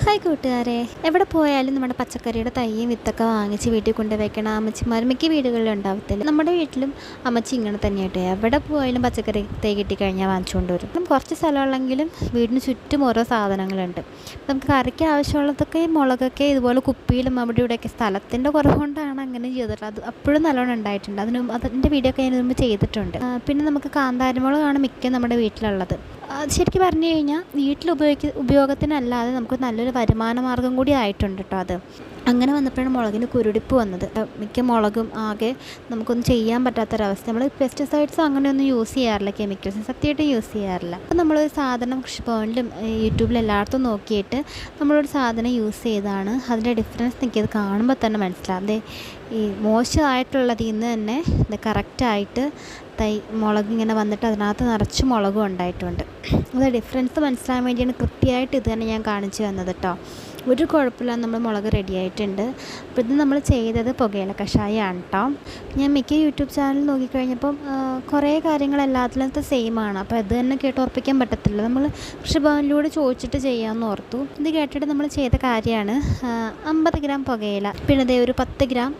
Hi കൂട്ടുകാരെ, എവിടെ പോയാലും നമ്മുടെ പച്ചക്കറിയുടെ തൈയും വിത്തൊക്കെ വാങ്ങിച്ച് വീട്ടിൽ കൊണ്ട് വെക്കണം. അമ്മച്ചിമാർ മിക്ക വീടുകളിലും ഉണ്ടാവത്തില്ല. നമ്മുടെ വീട്ടിലും അമ്മച്ചി ഇങ്ങനെ തന്നെയായിട്ട് എവിടെ പോയാലും പച്ചക്കറി തൈ കിട്ടിക്കഴിഞ്ഞാൽ വാങ്ങിച്ചുകൊണ്ട് വരും. കുറച്ച് സ്ഥലമുള്ളെങ്കിലും വീടിന് ചുറ്റും ഓരോ സാധനങ്ങളുണ്ട്. നമുക്ക് കറിക്ക് ആവശ്യമുള്ളതൊക്കെ മുളകൊക്കെ ഇതുപോലെ കുപ്പിയിലും അവിടെ ഇവിടെയൊക്കെ സ്ഥലത്തിൻ്റെ കുറവുകൊണ്ടാണ് അങ്ങനെ ചെയ്തിട്ടുള്ളത്. അത് അപ്പോഴും നല്ലോണം ഉണ്ടായിട്ടുണ്ട്. അതിൻ്റെ വീഡിയോ ഒക്കെ ഞാൻ മുമ്പ് ചെയ്തിട്ടുണ്ട്. പിന്നെ നമുക്ക് കാന്താരിമുളകാണ് മിക്ക നമ്മുടെ വീട്ടിലുള്ളത്. അത് ശരിക്കും പറഞ്ഞു കഴിഞ്ഞാൽ വീട്ടിൽ ഉപയോഗത്തിനല്ലാതെ നമുക്ക് നല്ലൊരു വരുമാന മാർഗ്ഗം കൂടി ആയിട്ടുണ്ട് കേട്ടോ. അത് അങ്ങനെ വന്നപ്പോഴാണ് മുളകിന് കുരുടിപ്പ് വന്നത്. മിക്ക മുളകും ആകെ നമുക്കൊന്നും ചെയ്യാൻ പറ്റാത്തൊരവസ്ഥ. നമ്മൾ പെസ്റ്റിസൈഡ്സ് അങ്ങനെയൊന്നും യൂസ് ചെയ്യാറില്ല, കെമിക്കൽസ് സത്യമായിട്ട് യൂസ് ചെയ്യാറില്ല. അപ്പോൾ നമ്മളൊരു സാധനം കൃഷിഭവനിലും യൂട്യൂബിലും എല്ലായിടത്തും നോക്കിയിട്ട് നമ്മളൊരു സാധനം യൂസ് ചെയ്താണ് അതിൻ്റെ ഡിഫറൻസ് എനിക്കത് കാണുമ്പോൾ തന്നെ മനസ്സിലാവും. അതെ, ഈ മോശമായിട്ടുള്ളതിൽ നിന്ന് തന്നെ ഇത് കറക്റ്റായിട്ട് മുളക് ഇങ്ങനെ വന്നിട്ട് അതിനകത്ത് നിറച്ച് മുളകും ഉണ്ടായിട്ടുണ്ട്. അത് ഡിഫറൻസ് മനസ്സിലാകാൻ വേണ്ടിയാണ് കൃത്യമായിട്ട് ഇത് തന്നെ ഞാൻ കാണിച്ചു തന്നത് കേട്ടോ. ഒരു കുഴപ്പമില്ല, നമ്മൾ മുളക് റെഡി ആയിട്ടുണ്ട്. അപ്പോൾ ഇത് നമ്മൾ ചെയ്തത് പുകയില കഷായമാണ് കേട്ടോ. ഞാൻ മിക്ക യൂട്യൂബ് ചാനൽ നോക്കിക്കഴിഞ്ഞപ്പം കുറേ കാര്യങ്ങൾ എല്ലാത്തിലും സെയിമാണ്. അപ്പോൾ ഇത് തന്നെ കേട്ട് ഉറപ്പിക്കാൻ പറ്റത്തില്ല. നമ്മൾ കൃഷിഭവനിലൂടെ ചോദിച്ചിട്ട് ചെയ്യാമെന്ന് ഓർത്തു. ഇത് കേട്ടിട്ട് നമ്മൾ ചെയ്ത കാര്യമാണ്. 50 ഗ്രാം പുകയില, പിന്നെ ഇതേ ഒരു 10 ഗ്രാം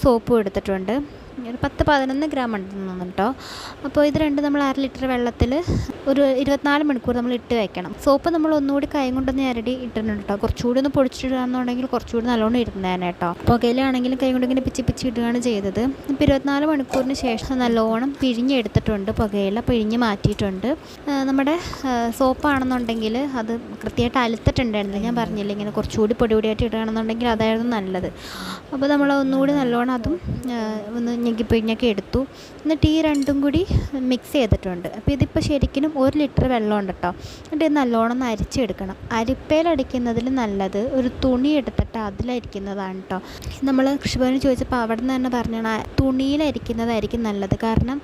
സോപ്പും എടുത്തിട്ടുണ്ട്. ഒരു 10-11 ഗ്രാം ഉണ്ടെന്ന് കേട്ടോ. അപ്പോൾ ഇത് രണ്ടും നമ്മൾ 1/2 ലിറ്റർ വെള്ളത്തിൽ ഒരു 24 മണിക്കൂർ നമ്മൾ ഇട്ട് വെക്കണം. സോപ്പ് നമ്മൾ ഒന്നുകൂടി കൈ കൊണ്ടൊന്ന് ഞരടി ഇട്ടിട്ടുണ്ട് കേട്ടോ. കുറച്ചുകൂടി ഒന്ന് പൊടിച്ചിടുകയാണെന്നുണ്ടെങ്കിൽ കുറച്ചുകൂടി നല്ലോണം ഇരുന്നേനെ കേട്ടോ. പുകയിലാണെങ്കിലും കൈ കൊണ്ട് ഇങ്ങനെ പിച്ചി ഇടുകയാണ് ചെയ്തത്. ഇപ്പോൾ 24 മണിക്കൂറിന് ശേഷം നല്ലോണം പിഴിഞ്ഞെടുത്തിട്ടുണ്ട്. പുകയില പിഴിഞ്ഞ് മാറ്റിയിട്ടുണ്ട്. നമ്മുടെ സോപ്പാണെന്നുണ്ടെങ്കിൽ അത് കൃത്യമായിട്ട് അലുത്തിട്ടുണ്ടായിരുന്നില്ല. ഞാൻ പറഞ്ഞില്ല, ഇങ്ങനെ കുറച്ചുകൂടി പൊടിയായിട്ട് ഇടുകയാണെന്നുണ്ടെങ്കിൽ അതായിരുന്നു നല്ലത്. അപ്പോൾ നമ്മൾ ഒന്നുകൂടി നല്ലോണം അതും ഒന്ന് ഞെക്കിപ്പിഴിഞ്ഞൊക്കെ എടുത്തു. എന്നിട്ട് ഈ രണ്ടും കൂടി മിക്സ് ചെയ്തിട്ടുണ്ട്. അപ്പോൾ ഇതിപ്പോൾ ശരിക്കും 1 ലിറ്റർ വെള്ളമുണ്ട് കേട്ടോ. എന്നിട്ട് ഇത് നല്ലോണം ഒന്ന് അരിച്ചെടുക്കണം. അരിപ്പയിലടിക്കുന്നതിൽ നല്ലത് ഒരു തുണി എടുത്തിട്ട് അതിലരിക്കുന്നതാണ് കേട്ടോ. നമ്മൾ കൃഷിഭവനിൽ ചോദിച്ചപ്പോൾ അവിടെ നിന്ന് തന്നെ പറഞ്ഞാണ് തുണിയിലരിക്കുന്നതായിരിക്കും നല്ലത്. കാരണം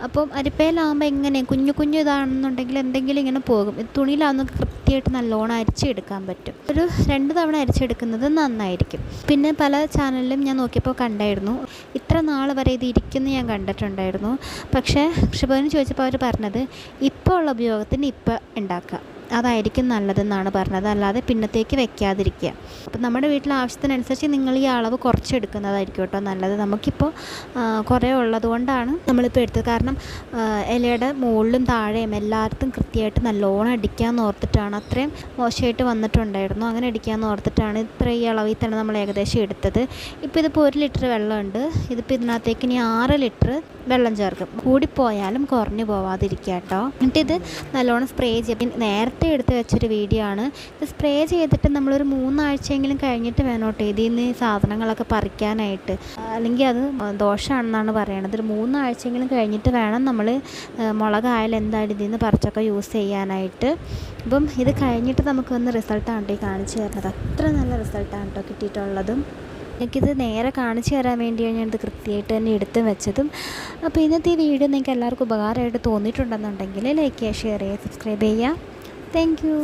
അപ്പം അരിപ്പയിലാകുമ്പോൾ എങ്ങനെ കുഞ്ഞു ഇതാണെന്നുണ്ടെങ്കിൽ എന്തെങ്കിലും ഇങ്ങനെ പോകും. തുണിയിലാവുന്ന കൃത്യമായിട്ട് നല്ലോണം അരിച്ചെടുക്കാൻ പറ്റും. ഒരു 2 തവണ അരിച്ചെടുക്കുന്നത് നന്നായിരിക്കും. പിന്നെ പല ചാനലിലും ഞാൻ നോക്കിയപ്പോൾ കണ്ടായിരുന്നു, ഇത്ര നാൾ വരെ ഇത് ഇരിക്കുന്ന ഞാൻ കണ്ടിട്ടുണ്ടായിരുന്നു. പക്ഷേ കൃഷിഭവനിൽ ചോദിച്ചപ്പോൾ അവർ പറഞ്ഞത് ഇപ്പോൾ ഉള്ള ഉപയോഗത്തിന് ഇപ്പോൾ ഉണ്ടാക്കുക, അതായിരിക്കും നല്ലതെന്നാണ് പറഞ്ഞത്. അല്ലാതെ പിന്നത്തേക്ക് വെക്കാതിരിക്കുക. അപ്പം നമ്മുടെ വീട്ടിലെ ആവശ്യത്തിനനുസരിച്ച് നിങ്ങൾ ഈ അളവ് കുറച്ചെടുക്കുന്നതായിരിക്കും കേട്ടോ നല്ലത്. നമുക്കിപ്പോൾ കുറേ ഉള്ളത് കൊണ്ടാണ് നമ്മളിപ്പോൾ എടുത്തത്. കാരണം ഇലയുടെ മുകളിലും താഴെയും എല്ലായിടത്തും കൃത്യമായിട്ട് നല്ലോണം അടിക്കാമെന്ന് ഓർത്തിട്ടാണ്. അത്രയും മോശമായിട്ട് വന്നിട്ടുണ്ടായിരുന്നു. അങ്ങനെ അടിക്കാമെന്ന് ഓർത്തിട്ടാണ് ഇത്ര ഈ അളവിൽ തന്നെ നമ്മൾ ഏകദേശം എടുത്തത്. ഇപ്പോൾ ഇതിപ്പോൾ 1 ലിറ്റർ വെള്ളമുണ്ട്. ഇതിപ്പോൾ ഇതിനകത്തേക്ക് ഇനി 6 ലിറ്റർ വെള്ളം ചേർക്കും. കൂടിപ്പോയാലും കുറഞ്ഞു പോവാതിരിക്കുക കേട്ടോ. എന്നിട്ടിത് നല്ലോണം സ്പ്രേ ചെയ്യും. നേരത്തെ എടുത്ത് വെച്ചൊരു വീഡിയോ ആണ്. ഇത് സ്പ്രേ ചെയ്തിട്ട് നമ്മളൊരു 3 ആഴ്ചയെങ്കിലും കഴിഞ്ഞിട്ട് വേണം കേട്ടോ ഇതിൽ നിന്ന് സാധനങ്ങളൊക്കെ പറിക്കാനായിട്ട്. അല്ലെങ്കിൽ അത് ദോഷമാണെന്നാണ് പറയണത്. ഒരു 3 ആഴ്ചയെങ്കിലും കഴിഞ്ഞിട്ട് വേണം നമ്മൾ മുളകായാലും എന്തായാലും ഇതിൽ നിന്ന് പറിച്ചൊക്കെ യൂസ് ചെയ്യാനായിട്ട്. അപ്പം ഇത് കഴിഞ്ഞിട്ട് നമുക്ക് വന്ന് റിസൾട്ടാണ് കേട്ടോ കാണിച്ചു തരുന്നത്. അത്ര നല്ല റിസൾട്ടാണ് കേട്ടോ കിട്ടിയിട്ടുള്ളതും. എനിക്കിത് നേരെ കാണിച്ചു തരാൻ വേണ്ടിയാണ് ഞാനിത് കൃത്യമായിട്ട് തന്നെ എടുത്ത് വെച്ചതും. അപ്പോൾ ഇന്നത്തെ ഈ വീഡിയോ നിങ്ങൾക്ക് എല്ലാവർക്കും ഉപകാരമായിട്ട് തോന്നിയിട്ടുണ്ടെന്നുണ്ടെങ്കിൽ ലൈക്ക് ചെയ്യുക, ഷെയർ ചെയ്യുക, സബ്സ്ക്രൈബ് ചെയ്യുക. Thank you.